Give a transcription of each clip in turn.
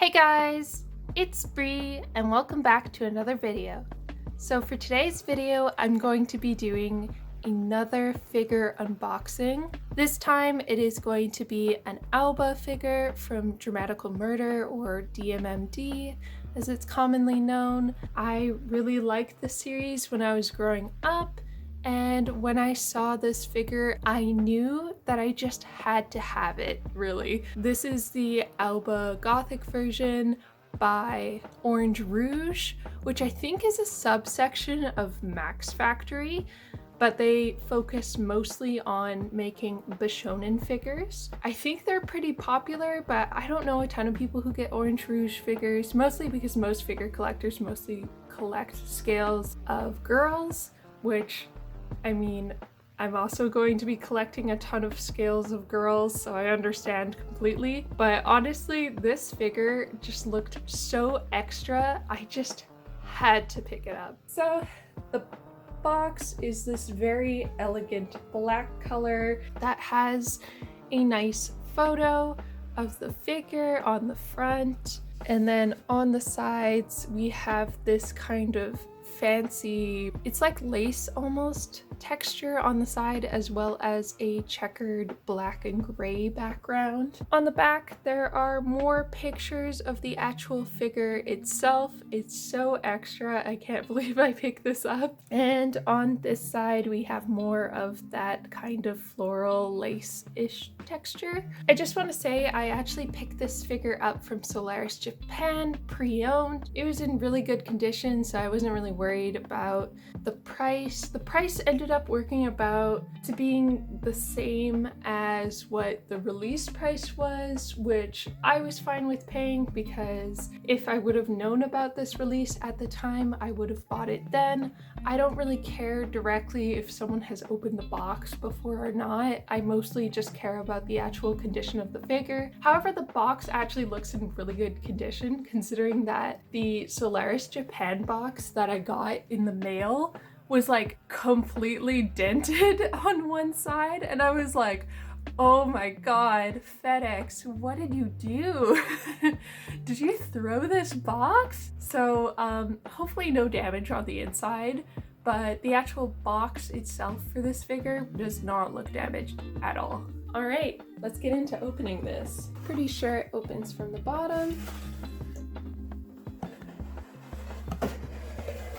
Hey guys, it's Bree and welcome back to another video. So for today's video, I'm going to be doing another figure unboxing. This time it is going to be an Aoba figure from DRAMAtical Murder, or DMMD as it's commonly known. I really liked the series when I was growing up, and when I saw this figure, I knew that I just had to have it, really. This is the Aoba Gothic version by Rouge, which I think is a subsection of Max Factory, but they focus mostly on making Bishonen figures. I think they're pretty popular, but I don't know a ton of people who get Rouge figures, mostly because most figure collectors mostly collect scales of girls, which, I mean, I'm also going to be collecting a ton of scales of girls, so I understand completely. But honestly, this figure just looked so extra, I just had to pick it up. So the box is this very elegant black color that has a nice photo of the figure on the front. And then on the sides, we have this kind of fancy, it's like lace almost texture on the side, as well as a checkered black and gray background. On the back, there are more pictures of the actual figure itself. It's so extra, I can't believe I picked this up. And on this side, we have more of that kind of floral lace-ish texture. I just want to say I actually picked this figure up from Solaris Japan, pre-owned. It was in really good condition, so I wasn't really worried about the price. The price ended up working about to being the same as what the release price was, which I was fine with paying, because if I would have known about this release at the time, I would have bought it then. I don't really care directly if someone has opened the box before or not. I mostly just care about the actual condition of the figure. However, the box actually looks in really good condition, considering that the Solaris Japan box that I got in the mail was like completely dented on one side, and I was like, oh my god, FedEx, what did you do? Did you throw this box? So hopefully no damage on the inside, but the actual box itself for this figure does not look damaged at all. All right, let's get into opening this. Pretty sure it opens from the bottom.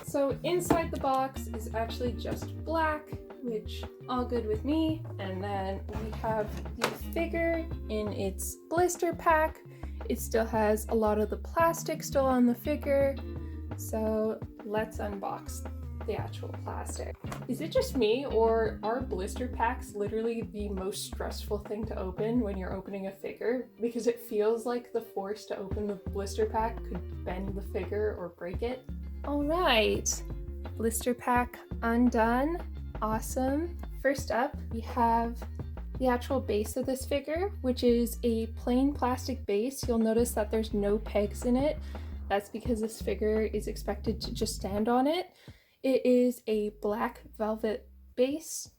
So inside the box is actually just black, which all good with me. And then we have the figure in its blister pack. It still has a lot of the plastic still on the figure. So let's unbox the actual plastic. Is it just me, or are blister packs literally the most stressful thing to open when you're opening a figure? Because it feels like the force to open the blister pack could bend the figure or break it. All right, blister pack undone. Awesome. First up, we have the actual base of this figure, which is a plain plastic base. You'll notice that there's no pegs in it. That's because this figure is expected to just stand on it. It is a black velvet base,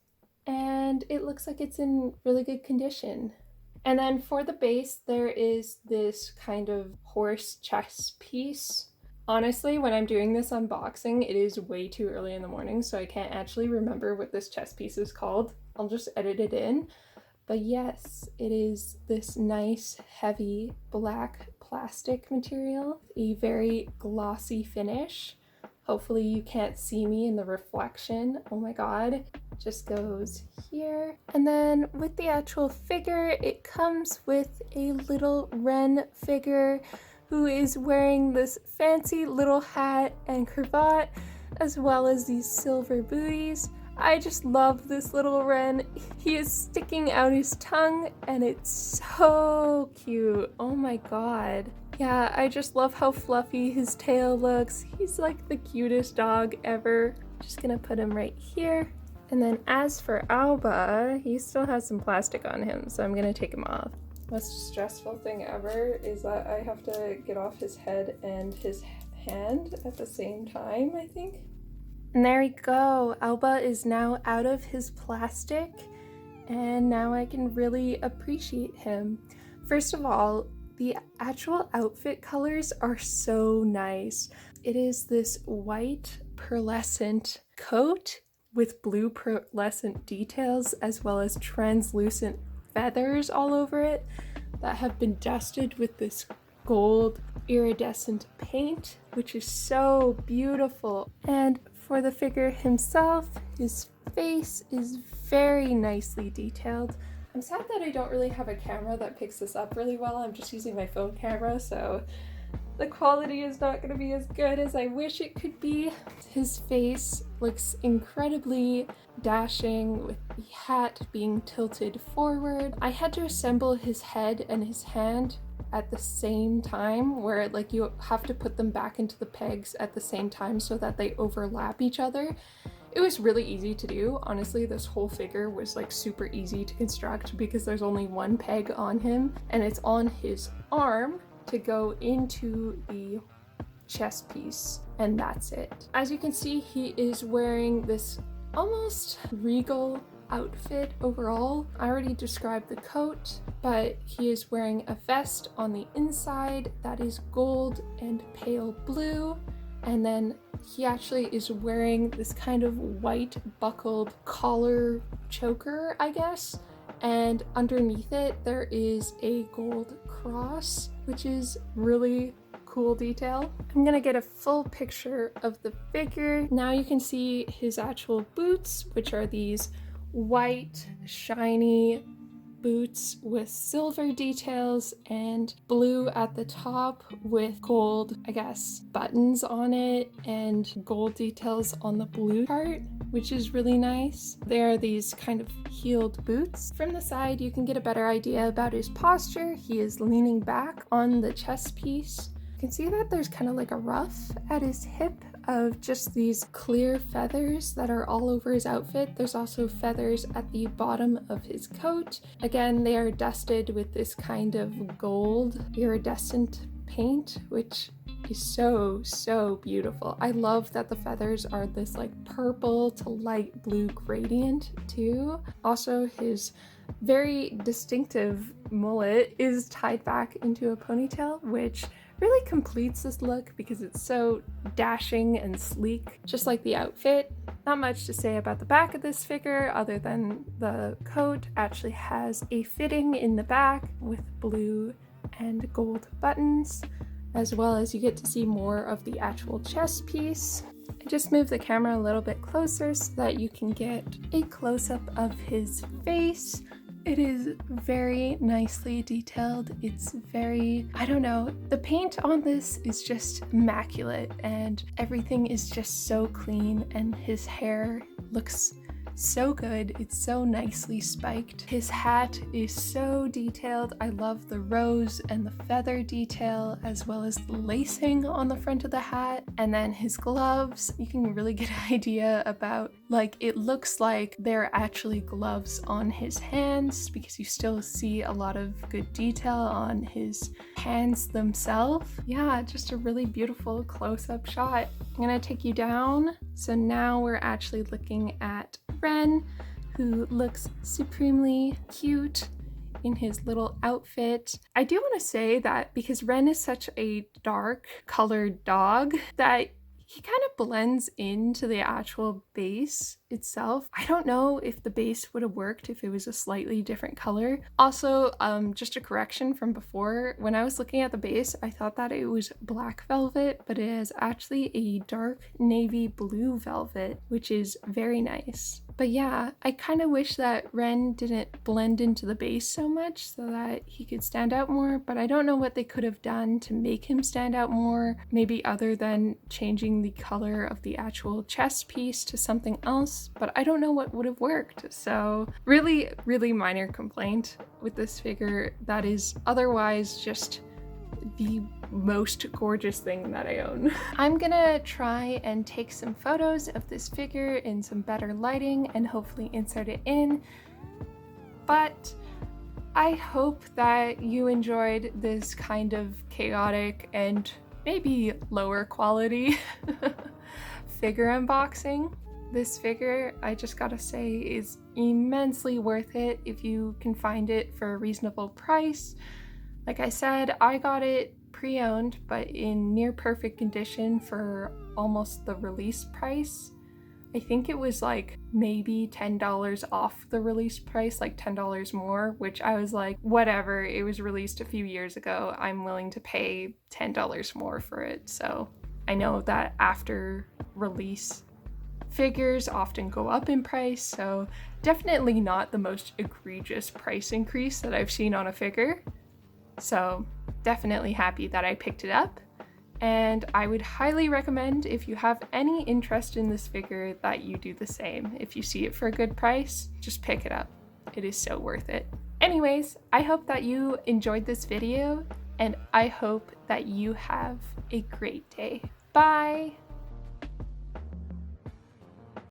and it looks like it's in really good condition. And then for the base, there is this kind of horse chess piece. Honestly, when I'm doing this unboxing, it is way too early in the morning, so I can't actually remember what this chess piece is called. I'll just edit it in. But yes, it is this nice, heavy, black plastic material, a very glossy finish. Hopefully you can't see me in the reflection. Oh my god. Just goes here. And then with the actual figure, it comes with a little Ren figure who is wearing this fancy little hat and cravat, as well as these silver booties. I just love this little Ren. He is sticking out his tongue, and it's so cute. Oh my god. Yeah, I just love how fluffy his tail looks. He's like the cutest dog ever. Just gonna put him right here. And then as for Aoba, he still has some plastic on him, so I'm gonna take him off. Most stressful thing ever is that I have to get off his head and his hand at the same time, I think. And there we go. Aoba is now out of his plastic, and now I can really appreciate him. First of all, The actual outfit colors are so nice. It is this white pearlescent coat with blue pearlescent details as well as translucent feathers all over it that have been dusted with this gold iridescent paint, which is so beautiful. And for the figure himself, his face is very nicely detailed. I'm sad that I don't really have a camera that picks this up really well. I'm just using my phone camera, so the quality is not going to be as good as I wish it could be. His face looks incredibly dashing with the hat being tilted forward. I had to assemble his head and his hand at the same time, where like you have to put them back into the pegs at the same time so that they overlap each other. It was really easy to do. Honestly, this whole figure was like super easy to construct because there's only one peg on him and it's on his arm to go into the chest piece, and that's it. As you can see, he is wearing this almost regal outfit overall. I already described the coat, but he is wearing a vest on the inside that is gold and pale blue, and then he actually is wearing this kind of white buckled collar choker, I guess, and underneath it there is a gold cross, which is really cool detail. I'm gonna get a full picture of the figure. Now you can see his actual boots, which are these white shiny boots with silver details and blue at the top with gold, I guess, buttons on it and gold details on the blue part, which is really nice. They are these kind of heeled boots. From the side, you can get a better idea about his posture. He is leaning back on the chest piece. You can see that there's kind of like a ruff at his hip of just these clear feathers that are all over his outfit. There's also feathers at the bottom of his coat. Again, they are dusted with this kind of gold iridescent paint, which is so beautiful. I love that the feathers are this like purple to light blue gradient too. Also, his very distinctive mullet is tied back into a ponytail, which really completes this look because it's so dashing and sleek, just like the outfit. Not much to say about the back of this figure other than the coat actually has a fitting in the back with blue and gold buttons, as well as you get to see more of the actual chest piece. I just moved the camera a little bit closer so that you can get a close-up of his face. It is very nicely detailed. It's very, I don't know, the paint on this is just immaculate and everything is just so clean, and his hair looks so good. It's so nicely spiked. His hat is so detailed. I love the rose and the feather detail as well as the lacing on the front of the hat. And then his gloves, you can really get an idea about, like, it looks like they're actually gloves on his hands because you still see a lot of good detail on his hands themselves. Yeah, just a really beautiful close-up shot. I'm gonna take you down. So now we're actually looking at Ren, who looks supremely cute in his little outfit. I do want to say that because Ren is such a dark colored dog that he kind of blends into the actual base itself. I don't know if the base would have worked if it was a slightly different color. Also, just a correction from before, when I was looking at the base, I thought that it was black velvet, but it is actually a dark navy blue velvet, which is very nice. But yeah, I kind of wish that Ren didn't blend into the base so much so that he could stand out more, but I don't know what they could have done to make him stand out more, maybe other than changing the color of the actual chest piece to something else, but I don't know what would have worked. So really minor complaint with this figure that is otherwise just the most gorgeous thing that I own. I'm gonna try and take some photos of this figure in some better lighting and hopefully insert it in, but I hope that you enjoyed this kind of chaotic and maybe lower quality figure unboxing. This figure, I just gotta say, is immensely worth it if you can find it for a reasonable price. Like I said, I got it pre-owned, but in near perfect condition for almost the release price. I think it was like maybe $10 off the release price, like $10 more, which I was like, whatever, it was released a few years ago. I'm willing to pay $10 more for it. So I know that after release, figures often go up in price, so definitely not the most egregious price increase that I've seen on a figure. So definitely happy that I picked it up. And I would highly recommend, if you have any interest in this figure, that you do the same. If you see it for a good price, just pick it up. It is so worth it. Anyways, I hope that you enjoyed this video, and I hope that you have a great day. Bye!